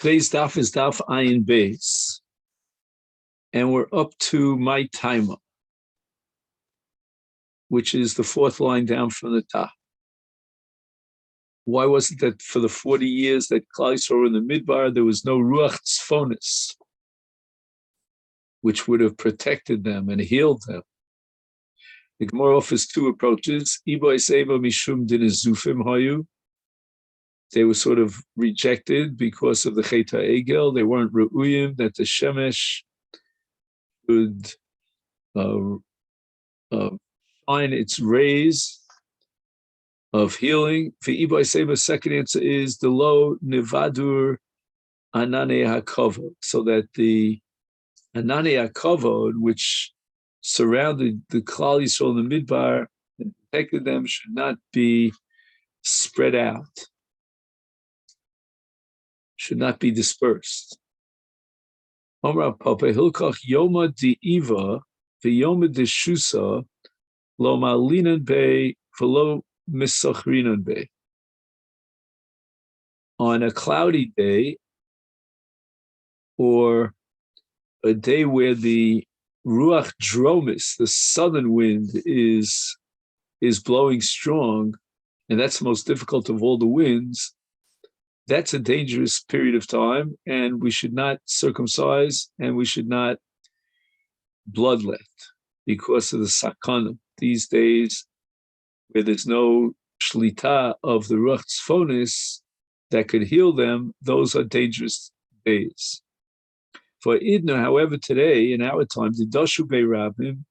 Today's daf is daf ayin beis, and we're up to my timer, which is the fourth line down from the top. Why was it that for the 40 years that Klal Yisrael were in the Midbar, there was no ruach tzfonis, which would have protected them and healed them? The Gemara offers two approaches. Ibo eseva mishum din zufim hayu. They were sort of rejected because of the Chet HaEgel. They weren't re'uyim, that the Shemesh would shine its rays of healing. For Ibo Seba, second answer is the lo nevadur anane hakavod, so that the anane hakavod, which surrounded the Klal Yisrael in the Midbar and protected them, should not be spread out, should not be dispersed. Omar Papa Hilkach Yoma Di'iva v'Yoma Dishusa lo malinan be v'lo misachrinan be. On a cloudy day, or a day where the ruach dromis, the southern wind, is blowing strong, and that's the most difficult of all the winds, that's a dangerous period of time, and we should not circumcise, and we should not bloodlet because of the sakana. These days, where there's no shlita of the ruach tzfonis that could heal them, those are dangerous days. For Idna, however, today, in our times, the Dashu Bey Rabbim,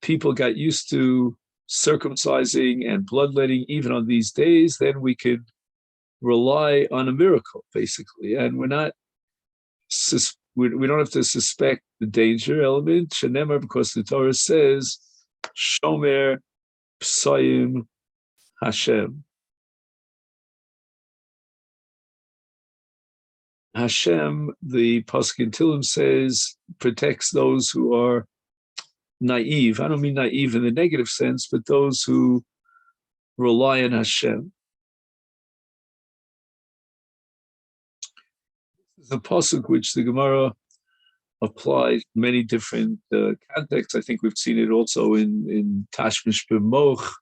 people got used to circumcising and bloodletting even on these days, then we could rely on a miracle, basically. And we're not, we don't have to suspect the danger element, Shenemar, because the Torah says, Shomer Psayim Hashem. Hashem, the Pasuk in Tehillim says, protects those who are naive. I don't mean naive in the negative sense, but those who rely on Hashem. This is a Pasuk which the Gemara applies many different contexts. I think we've seen it also in Tashmish B'moch,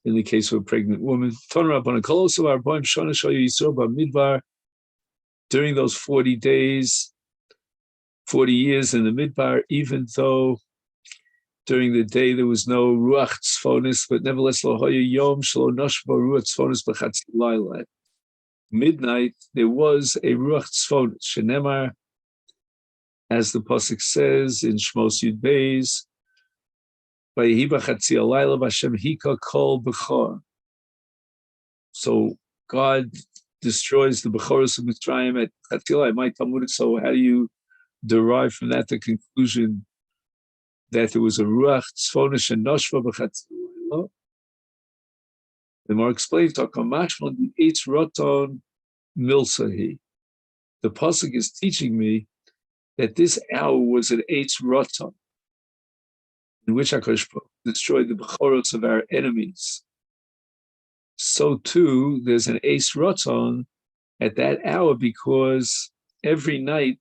in the case of a pregnant woman. During those 40 days, 40 years in the Midbar, even though during the day there was no ruach tzfonis, but nevertheless, yom shelo nashba ruach tzfonis b'chatzi layla. Midnight, there was a ruach tzfonis. Shenemar, as the pasuk says in Shmos Yud Beis, vayehi b'chatzi layla v'Hashem hika kol b'chor. So God destroys the Bechoros of Mitzrayim at Chatzilai, my Talmudic. So how do you derive from that the conclusion that there was a Ruach Tzfonish and Noshva b'Chatzilai? The more explains, Takamashmal the Eitz Roton Milsahi. The pasuk is teaching me that this hour was an Eitz Roton, in which HaKadosh Baruch Hu destroyed the Bechoros of our enemies. So too, there's an Eis Ratzon at that hour, because every night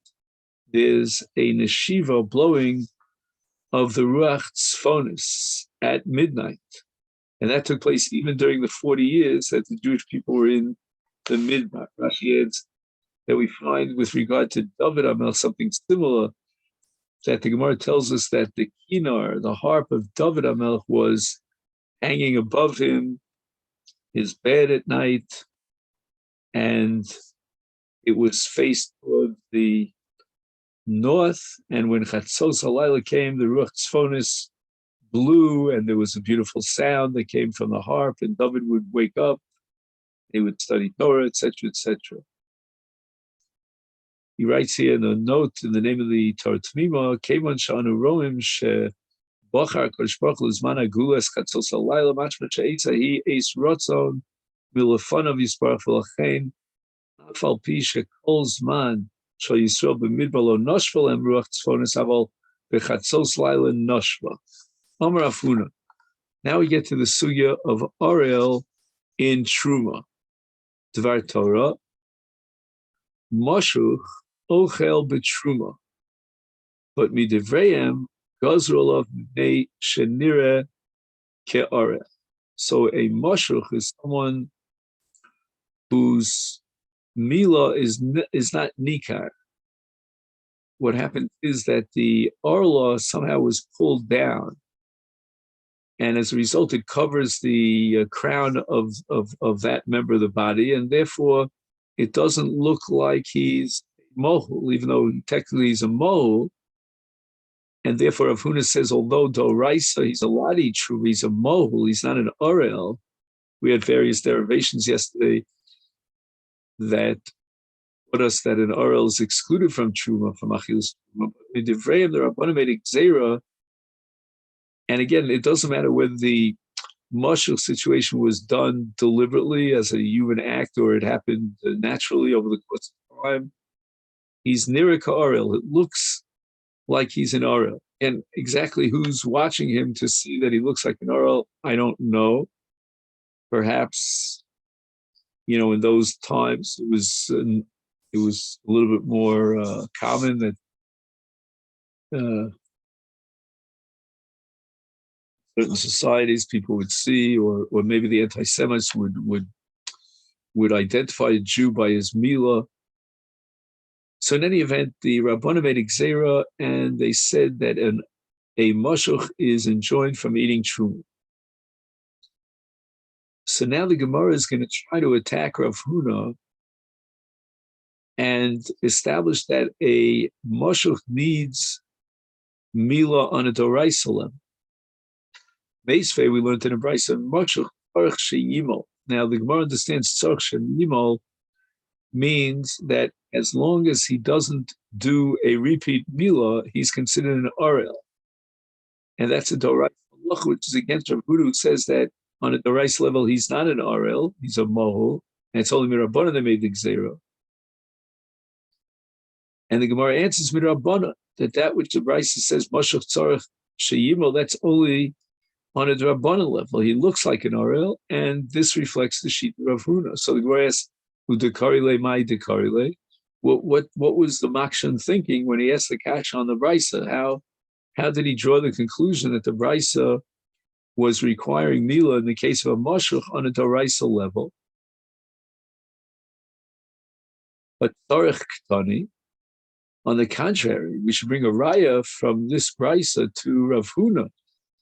there's a neshiva blowing of the Ruach Tzfonis at midnight. And that took place even during the 40 years that the Jewish people were in the Midbar. Rashi adds that we find with regard to David HaMelech something similar, that the Gemara tells us that the kinar, the harp of David HaMelech, was hanging above him, his bed at night, and it was faced toward the north. And when Chatzos Halayla came, the Ruach Tzfonis blew, and there was a beautiful sound that came from the harp, and David would wake up, he would study Torah, etc., etc. He writes here in a note in the name of the Torah Tmima, Kevan Shanu Roim She Bochar Kodesh Baruch Hu Zman Hagulas Chatzos Halayla Mashma She'etza Hi Eis Rotzon Milafanav Yisparach V'Lachein Afal Pi Shekol Zman Shal Yisrael B'Midbar Lo Noshva Lem Ruach Tzfonis Aval B'Chatzos Layla Noshva. Amar Afuna. Now we get to the sugya of Ariel in Truma. Dvar Torah. Moshuch ochel betruma, but midivreim gazrolov mipnei shenire ke'areh. So a moshuch is someone whose mila is not nikar. What happened is that the orla somehow was pulled down, and as a result, it covers the crown of that member of the body, and therefore it doesn't look like he's mohul, even though technically he's a mohul. And therefore, Rav Huna says, although Doraisa, he's a Ladi true, he's a mohul, he's not an Orel. We had various derivations yesterday that taught us that an Orel is excluded from Truma, from Achilles Truma. But in Divrayim, the Rabbanim made Xera. And again, it doesn't matter whether the Mashal situation was done deliberately as a human act or it happened naturally over the course of time. He's Nirika Orel. It looks like he's an Orel. And exactly who's watching him to see that he looks like an Orel, I don't know. Perhaps, in those times it was a little bit more common that certain societies people would see, or maybe the anti-Semites would identify a Jew by his milah. So in any event, the Rabbanim made Xera, and they said that a moshuch is enjoined from eating truma. So now the Gemara is going to try to attack Rav Huna and establish that a moshuch needs milah on a doraisa level. Meisvei, we learned in a brayso, moshuch tzarich sheyimol. Now the Gemara understands tzarich sheyimol means that as long as he doesn't do a repeat milah, he's considered an orel. And that's a doraisa halacha, which is against Rav Huna, who says that on a doraisa level, he's not an orel, he's a mohul, and it's only Mirabbanah that made the Xera. And the Gemara answers Mirabbanah that which the brayso says, Moshuch tzarich sheyimol, that's only on a Rabbanah level. He looks like an orel, and this reflects the sheet of Rav Huna. So the Gemara asks, Who dekarile mai dekarile? What was the Makshan thinking when he asked the Kash on the brayso? How did he draw the conclusion that the brayso was requiring milah in the case of a moshuch on a doraisa level? But tzarich ktani, on the contrary, we should bring a raya from this brayso to Rav Huna,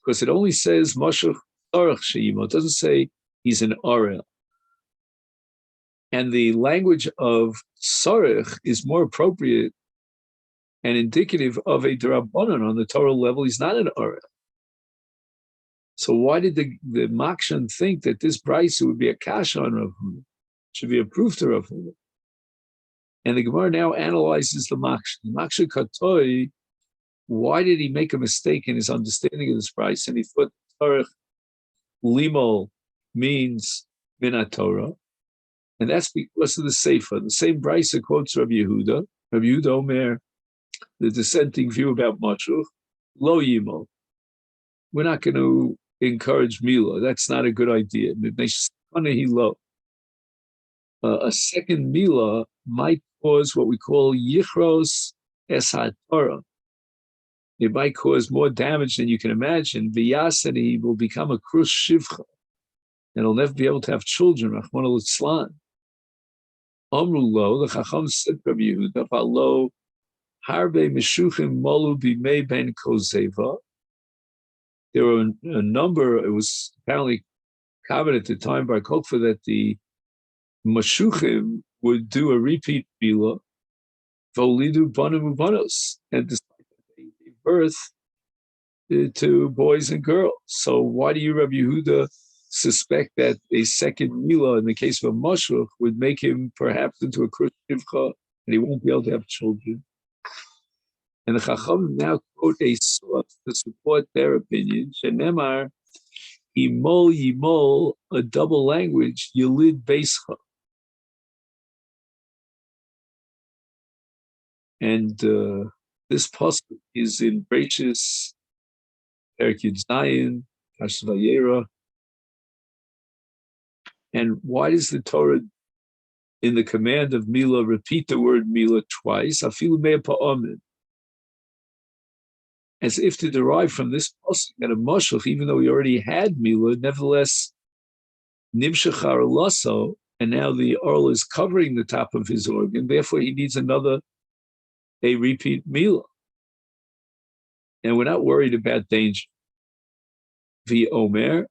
because it only says moshuch tzarich she'imo. It doesn't say he's an orel. And the language of tzarich is more appropriate and indicative of a d'Rabbanan on the Torah level. He's not an orel. So why did the Makshan think that this brayso would be a kasha on Rav Huna? Should be a proof to Rav Huna. And the Gemara now analyzes the Makshan. The Makshan Katoi, why did he make a mistake in his understanding of this brayso? And he thought Torah limol means minat Torah. And that's because of the Sefer. The same brayso quotes Rabbi Yehuda. Rabbi Yehuda Omer, the dissenting view about Moshuch, lo yimol. We're not going to encourage milah. That's not a good idea. A second milah might cause what we call yichros es haTorah. It might cause more damage than you can imagine. V'yasani will become a krus shivcha, and he'll never be able to have children. Rachmana litzlan. Amru lo, the Chacham said Rabbi Yehuda, lo harbe meshuchim molu bimei ben kozeva. There were a number, it was apparently common at the time by Kokfa that the Mashuchim would do a repeat milah, volidu banim ubanos, and decide that they gave birth to boys and girls. So why do you, Rabbi Yehuda, suspect that a second milah in the case of a Mashuch would make him perhaps into a Krush Shivcha and he won't be able to have children? And the Chacham now quote a source to support their opinion. Shenemar, imol yimol, a double language, yilid beischa. And this pasuk is in Bereshis, Perek Yud Zayin, Parshas Vayera. And why does the Torah in the command of Mila, repeat the word Mila twice, afilu mea pa'amin, as if to derive from this pasuk that a mashach, even though he already had Mila, nevertheless, nimshachar lasso, and now the oral is covering the top of his organ, therefore he needs a repeat Mila. And we're not worried about danger. Vi Omer,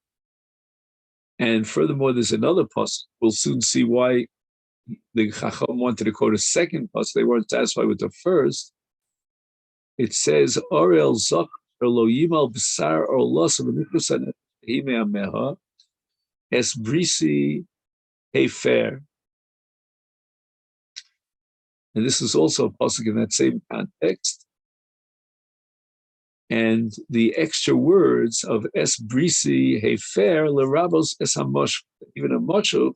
and furthermore, there's another pasuk. We'll soon see why the Chacham wanted to quote a second pasuk. They weren't satisfied with the first. It says, Orel Zok lo yimal b'sar or loss of a meha es brisi hefer. And this is also a pasuk in that same context. And the extra words of es brisi hefer lerabos es hamosh, even a moshuv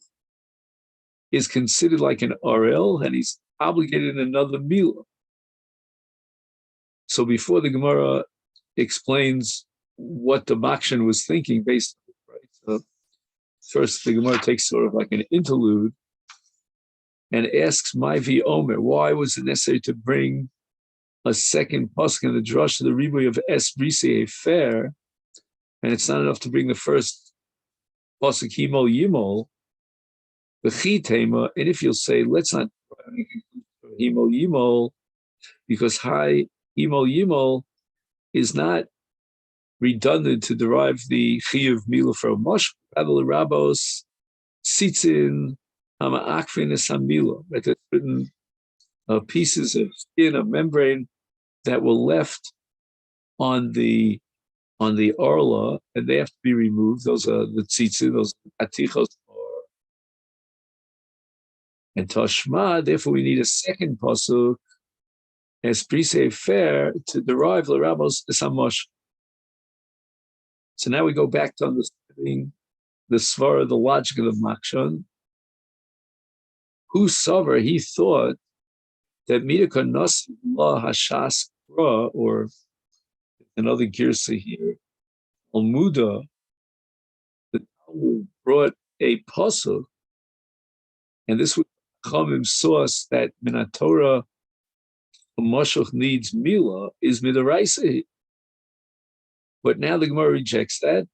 is considered like an RL, and he's obligated in another milah. So before the Gemara explains what the Makshan was thinking based on it, right? So first, the Gemara takes sort of like an interlude and asks, "My vi Omer, why was it necessary to bring a second pasuk in the drush of the ribuy of es brisi fair, and it's not enough to bring the first pasuk himol yimol, the chitema, and if you'll say, let's not himol yimol, because high himol yimol is not redundant to derive the chiyuv mila from mosh, rather rabos sitzin hama akfin esamila, that there's certain pieces of skin, of membrane that were left on the orla, and they have to be removed. Those are the tzitzin, those atichos. And Toshma, therefore we need a second pasuk as brise fair to derive the Ramos Samosh. So now we go back to understanding the svara, the logic of the Makshan. Who sover, he thought that Midaka Nas La Hashas Ra, or another girsa here, Almuda, the Talmud brought a pasuk, and this was Chamim source that Minatorah a Moshuch needs Mila is Midaraisa. But now the Gemara rejects that.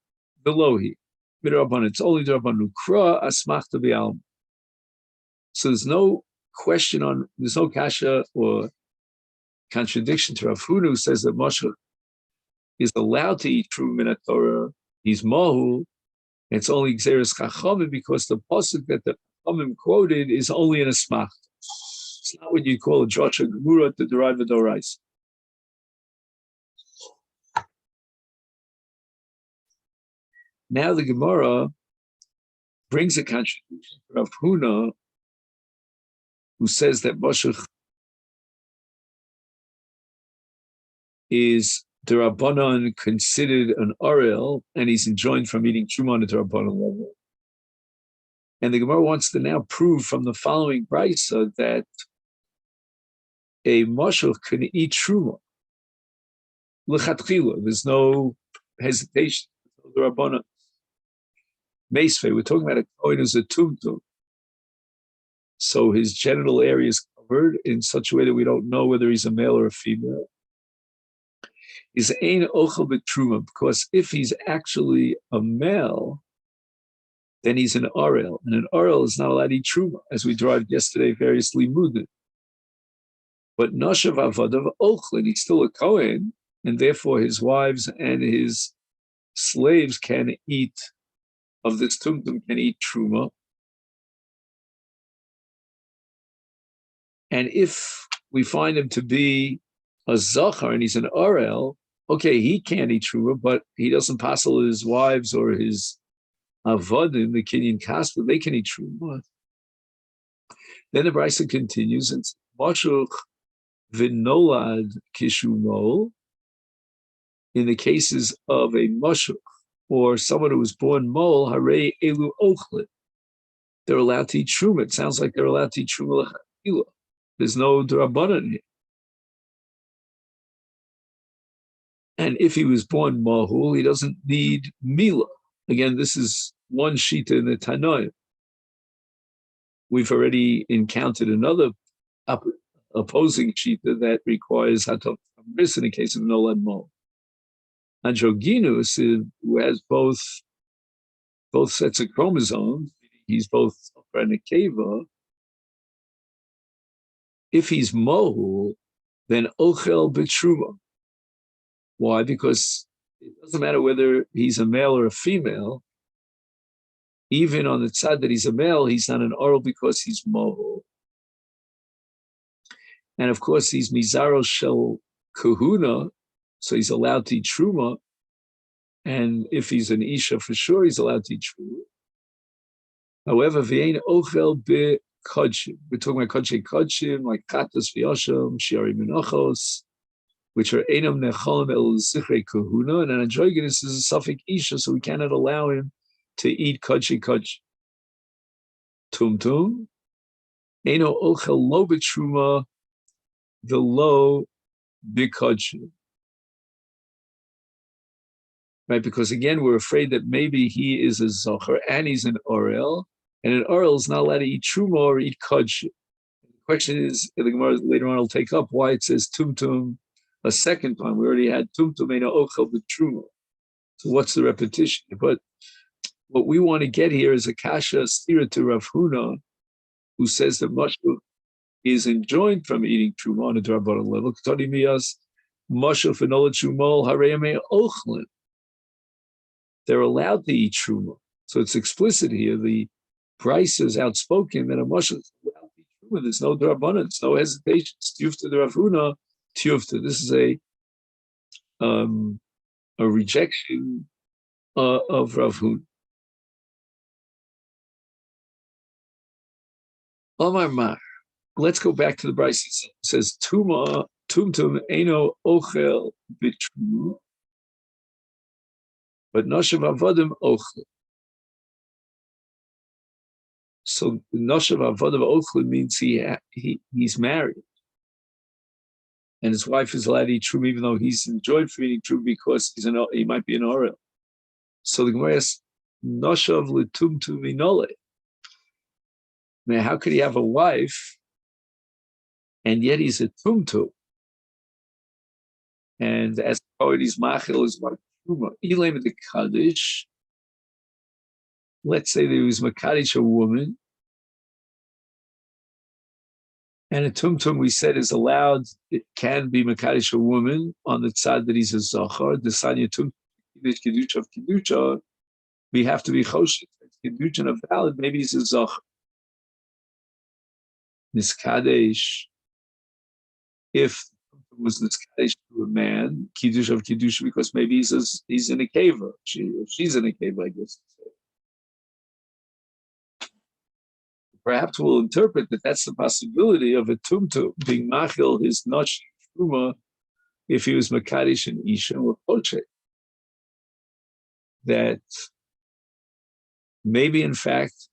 Belohi. Midrabban, it's only Drabbanu Kra Asmachta B'Alm. So there's no question on, there's no kasha or contradiction to Rav Huna, who says that Moshuch is allowed to eat true Minatorah. He's Mahu. It's only Xeris Chachamim because the pasuk that the Chachamim quoted is only in a smach. It's not what you call a drasha gemura to derive a dorais. Now the Gemara brings a contradiction to Rav Huna, who says that Moshuch is D'Rabbanan considered an Orel, and he's enjoined from eating Truma at D'Rabbanan level. And the Gemara wants to now prove from the following brisa that a Moshuch can eat Truma. L'chatchila, there's no hesitation. D'Rabbanan. Meisvei, we're talking about a Kohen who's a tumtum. So his genital area is covered in such a way that we don't know whether he's a male or a female. Is ein ochel b'truma, because if he's actually a male, then he's an orel, and an orel is not allowed to eat truma, as we derived yesterday variously limudin. But noshav avadav ochlin, he's still a Kohen, and therefore his wives and his slaves can eat of this tumtum, can eat truma. And if we find him to be a zachar and he's an orel, okay, he can't eat truma, but he doesn't passel his wives or his avodim, the kinyan kaspa, they can eat truma. Then the brisa continues and Moshuch v'nolad kishumol, in the cases of a moshuch or someone who was born mol, harei elu ochlet, they're allowed to eat truma. It sounds like they're allowed to eat truma l'chakila. There's no d'Rabbanan here. And if he was born mahul, he doesn't need mila. Again, this is one shita in the Tanoim. we've already encountered another opposing shita that requires hatov tamris in the case of nolad mo. Androgynous, who has both sets of chromosomes, he's both and a keva. If he's mohul, then ochel b'truma. Why? Because it doesn't matter whether he's a male or a female. Even on the tzad that he's a male, he's not an oral because he's mohul. And of course, he's mizaro shel kahuna, so he's allowed to eat truma. And if he's an isha, for sure he's allowed to eat truma. However, v'ein ochel bekodshim. We're talking about kodshim, like katas v'yoshim, shiari menachos, which are enam necholim el zichrei kahuna, and an androgynous is a suffix isha, so we cannot allow him to eat kodshi. Tum, eno ochel lo betruma, the lo bekodshim. Right, because again, we're afraid that maybe he is a zocher and he's an orel, and an orel is not allowed to eat truma or eat kodshim. The question is, the Gemara later on will take up why it says tum a second time. We already had tum eno ochel betruma. So what's the repetition? But what we want to get here is a kasha stira to Rav Huna, who says that Moshe is enjoined from eating truma on a drabanan level. Ketani miyas Moshe fenola trumol hareyame ochlin. They're allowed to eat truma. So it's explicit here. The price is outspoken that a Moshe is allowed to eat truma. There's no drabanan, there's no hesitation. Tiyufta the Rav Huna, tiyufta. This is a rejection of Rav Huna. Omar Mar. Let's go back to the Bryce. It says tumtum eno ochel bitru, but noshav avodim ochel. So noshav avodim ochel means he's married, and his wife is allowed to eat true, even though he's enjoyed from eating true because he might be an orel. So the Gemara says noshav letumtum inole. Now, how could he have a wife and yet he's a tumtum? And as he's machil is truma. Ilem the kaddish. Let's say there was makadish a woman, and a tumtum we said is allowed. It can be makadish a woman on the tzad that he's a zachar. The sanya tumtum kedusha of kedusha. We have to be choshik. Kedusha of valid. Maybe he's a zachar. Niskadesh, if it was niskadesh to a man, kiddush of kiddush, because maybe he's in a keva, she's in a keva, I guess. Perhaps we'll interpret that that's the possibility of a tumtum being machil his nosh truma if he was makadish and isha or kolche. That maybe in fact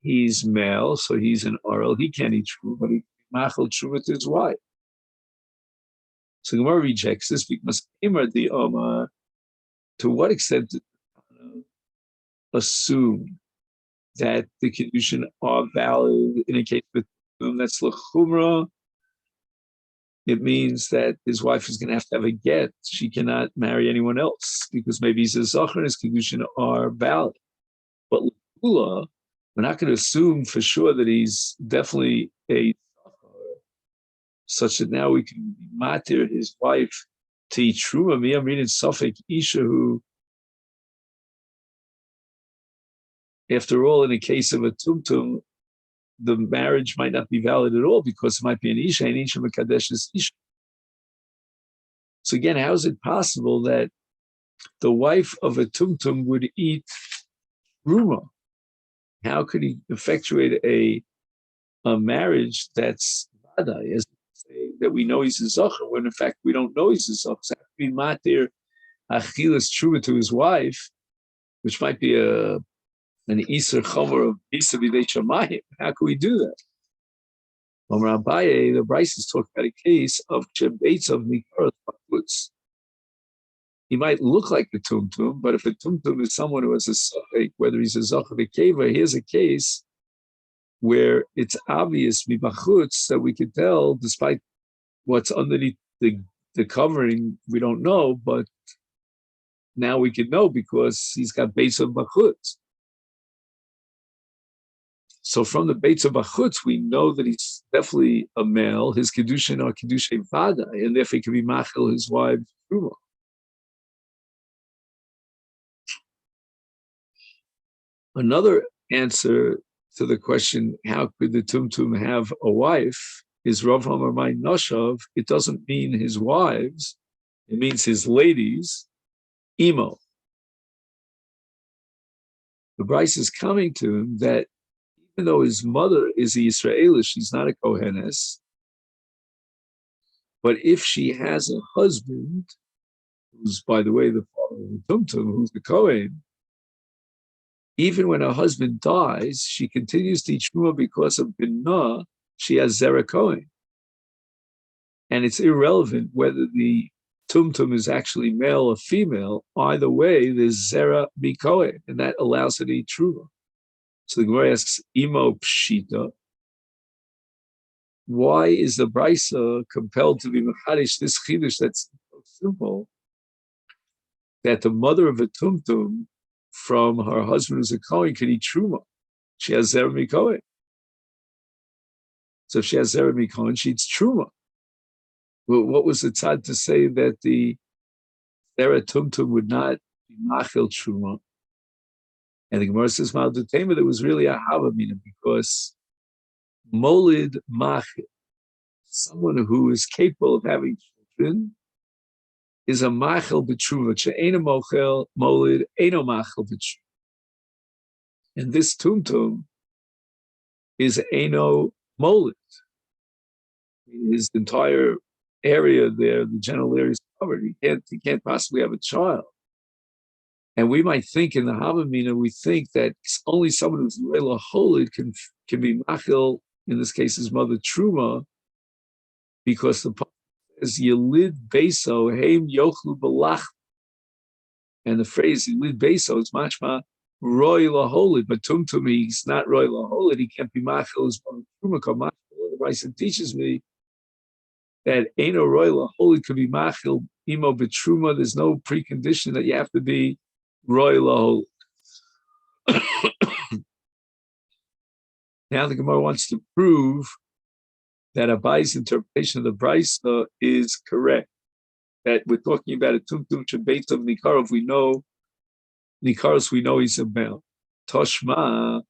he's male, so he's an oral. He can't eat truma, but he machal truma to his wife. So Gemara rejects this because the Omar, to what extent did assume that the kedushin are valid in a case with whom that's lechumra? It means that his wife is going to have a get. She cannot marry anyone else because maybe he's a zachar and his kedushin are valid. But lechula, we're not going to assume for sure that he's definitely a zachar, such that now we can matir his wife to eat truma. Me, I'm reading suffix isha who, after all, in the case of a tumtum, the marriage might not be valid at all because it might be an isha, and isha mekadesh is isha. So again, how is it possible that the wife of a tumtum would eat truma? How could he effectuate a marriage that's vadai, as that we know he's a zachar, when in fact we don't know he's a zachar? So how could he matir achilas truma to his wife, which might be an iser chomer of isa b'dei shamayim? How can we do that? Omar Abaye, the Bryce is talking about a case of chebeitz of nikaros bakutz. He might look like a tumtum, but if a tumtum is someone who has a suffix, whether he's a zachar or keva, here's a case where it's obvious mibachutz that we could tell, despite what's underneath the covering, we don't know, but now we can know because he's got Beitz of Bachutz. So from the Beitz of Bachutz, we know that he's definitely a male. His Kedushin are Kedushin Vada, and therefore he can be Machel, his wife, Truma. Another answer to the question, how could the Tumtum have a wife, is Rav Hamar Mai Noshav. It doesn't mean his wives, it means his ladies, Imo. The Bryce is coming to him that even though his mother is a Yisraeli, she's not a Kohenes, but if she has a husband, who's, by the way, the father of the Tumtum, who's the Kohen, even when her husband dies, she continues to eat Truma because of Binah, she has Zera Kohen. And it's irrelevant whether the Tumtum is actually male or female. Either way, there's Zera Kohen, and that allows her to eat Truma. So the Gemara asks, Imo Pshita, why is the Brisa compelled to be Mechadish, this Chidush that's so simple, that the mother of a Tumtum from her husband who's a Kohen can eat Truma? She has Zera Kohen. So if she has Zera Kohen, she eats Truma. Well, what was the tzad to say that the Zera Tumtum would not be Machel Truma? And the Gemara says, Ma'al there was really a Havamina, because Molid Machel, someone who is capable of having children, is a Machel B'Truma. She'ena Mochel Molid, Eno Machel B'Truma. And this Tumtum is Eno Molid. His entire area there, the general area is covered. He can't possibly have a child. And we might think in the Havamina, we think that only someone who's Lela Holid can be Machil, in this case his mother Truma, because the Pasuk says Yelid Beso Heim Yochlu Balach, and the phrase Yelid Beso is mashma Roy Laholid, but Tumtum he's not Roy Laholid, he can't be Machil his mother Truma. The Raisa teaches me that Eino Roy Laholid could be Machil Imo Betruma. There's no precondition that you have to be Roy Laholid. Now the Gemara wants to prove that Abai's interpretation of the Brisa is correct. That we're talking about a Tumtum Shabbat of Nikarov. We know Nikaros, we know he's a male. Toshma,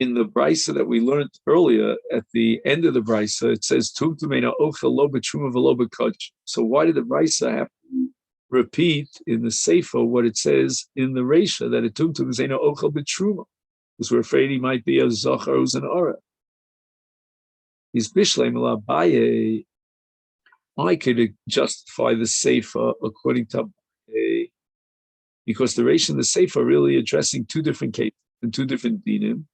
in the Brisa that we learned earlier, at the end of the Brisa, it says Tumtum Eino Ochel Lo Betruma V'Lo B'Kodesh. So why did the Brisa have to repeat in the Sefer what it says in the Reisha, that a Tumtum is Eino Ochel Betruma? Because we're afraid he might be a Zohar who's an Ora. He's Bishlei Mila Baye. I could justify the Sefer according to Abaye, because the Reisha and the Sefer are really addressing two different cases and two different dinim.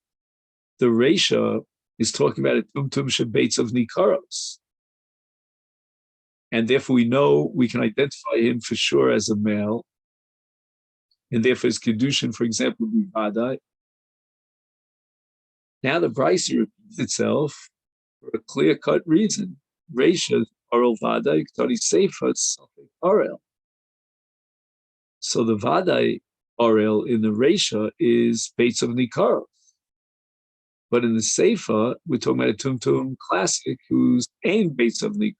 The Reisha is talking about a Tumtum Shebeitz of Nikaros. And therefore we know we can identify him for sure as a male. And therefore his Kedushin, for example, would be Vadai. Now the Brisa repeats itself for a clear-cut reason. Reisha, Oral Vadai, Ktani Sefer, Orel. So the Vadai Orel in the Reisha is Beitz of Nikaros. But in the Sefer, we're talking about a Tumtum classic who's Ein Beitz of Nikaros.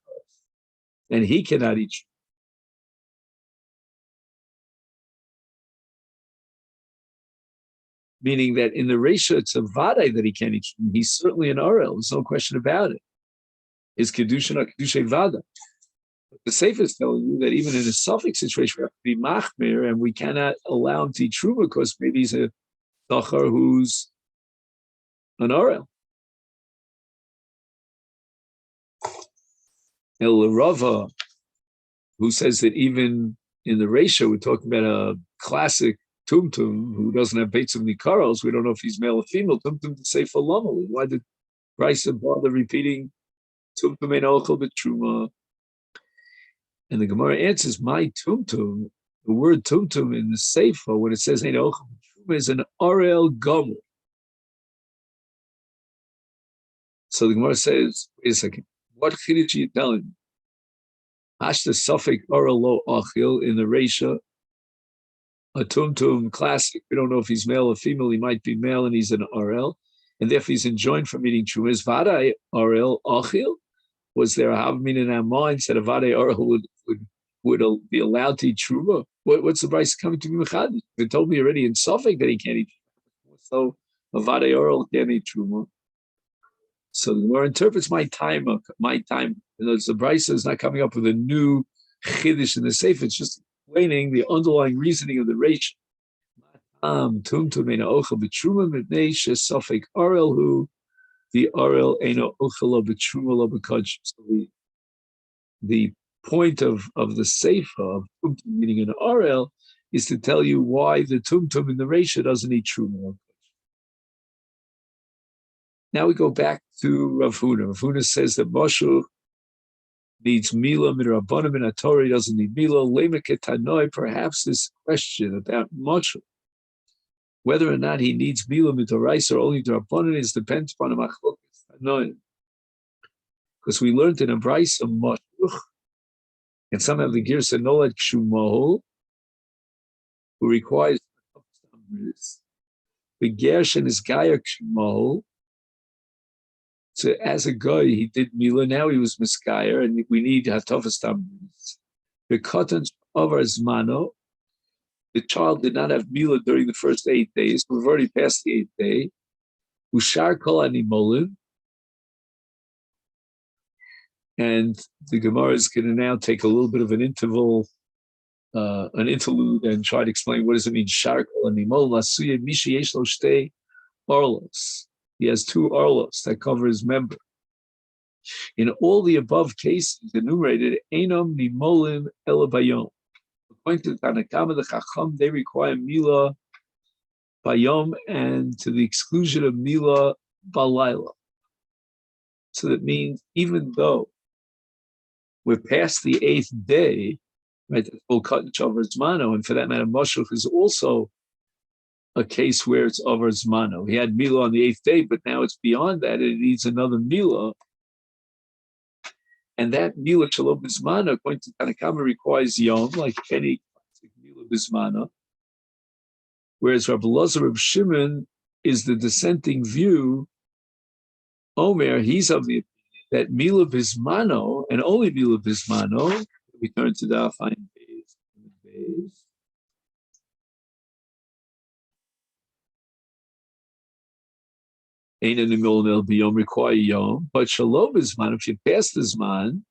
And he cannot eat. Meaning that in the Reisha, it's a Vadai that he can't eat. He's certainly an Orel, there's no question about it. His Kedushin or Kedushay Vada. But the Sefer is telling you that even in a suffix situation, we have to be Machmir, and we cannot allow him to eat Truma because maybe he's a Zachar who's an Orel. El Rava, who says that even in the Reisha, we're talking about a classic Tumtum who doesn't have Beitz of Nikaros. We don't know if he's male or female. Tumtum to say for Lomali. Why did Brisa bother repeating Tumtum ein ochel b'truma? And the Gemara answers, my Tumtum, the word Tumtum in the Sefer, when it says ein ochel b'truma, is an Orel Gomer. So the Gemara says, wait a second, what chiddush are you telling me? Hashta suffix oral lo achil in the Reisha, a tumtum classic. We don't know if he's male or female. He might be male and he's an RL. And therefore he's enjoined from eating truma. Is vadai RL achil? Was there a havmin in our minds that a vadai RL would be allowed to eat truma? What's the price coming to me? They told me already in Suffolk that he can't eat truma. So a vadai RL can't eat truma. So the Gemara interprets my time. In other words, the Brisa is not coming up with a new chiddush in the Sefer. It's just explaining the underlying reasoning of the Reish. The Arel Eino Ochela B'Truma Lo B'Kodsh. So the point of the Sefer of Tumtum meaning an Arel is to tell you why the Tumtum in the Reisha doesn't eat Truma. Now we go back to Rav Huna. Rav Huna says that Moshe needs Mila Midrabanim and Torah. He doesn't need Mila. Lemek Tanoi. Perhaps this question about Moshe, whether or not he needs Mila Midoraisa or only Drabanim, is depends upon a Machlokas Tanoi. Because we learned in a Brisa Moshe, and some have the Girsa Nolad Kshumohol, who requires the Gershon is Gaya Kshumohol. So as a guy, he did Mila. Now he was Miskayer, and we need Hatofas Tamris. The Katan of our Zmano, the child did not have Mila during the first 8 days. We've already passed the 8th day. Ushar Kol Animolin. And the Gemara is going to now take a little bit of an interlude, and try to explain what does it mean. Shar Kol Animolin. Lasuya Mishi Yeshlo Shtei Orlos. He has 2 arlos that cover his member. In all the above cases enumerated, Einom Nimolim Elabayom. According to Tanakama, the Chacham, they require Mila Bayom and to the exclusion of Mila Balayla. So that means even though we're past the 8th day, right, we'll cut each other's mano, and for that matter, Moshe is also a case where it's over Zmano. He had Mila on the 8th day, but now it's beyond that, and it needs another Mila. And that Mila Shalom Bismana, according to Tanakama, requires Yom, like any Mila Bismana. Whereas Rabbi Lazar of Shimon is the dissenting view. Omer, he's of the opinion that Mila Bismano, and only Mila Bismano, we turn to the Afayin Beis. Ain't in the middle biyom require yom, but shalom is man. If you pass this man,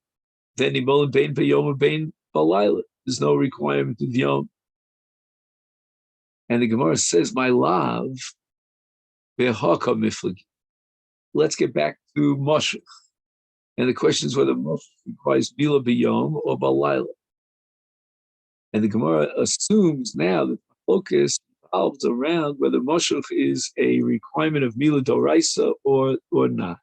then the bein biyom or bein balayla. There's no requirement of yom. And the Gemara says, "My love, behaka miflagi." Let's get back to Moshe. And the question is whether Moshe requires bila biyom or balayla. And the Gemara assumes now that the focus revolves around whether Moshe is a requirement of Mila Doraisa or not.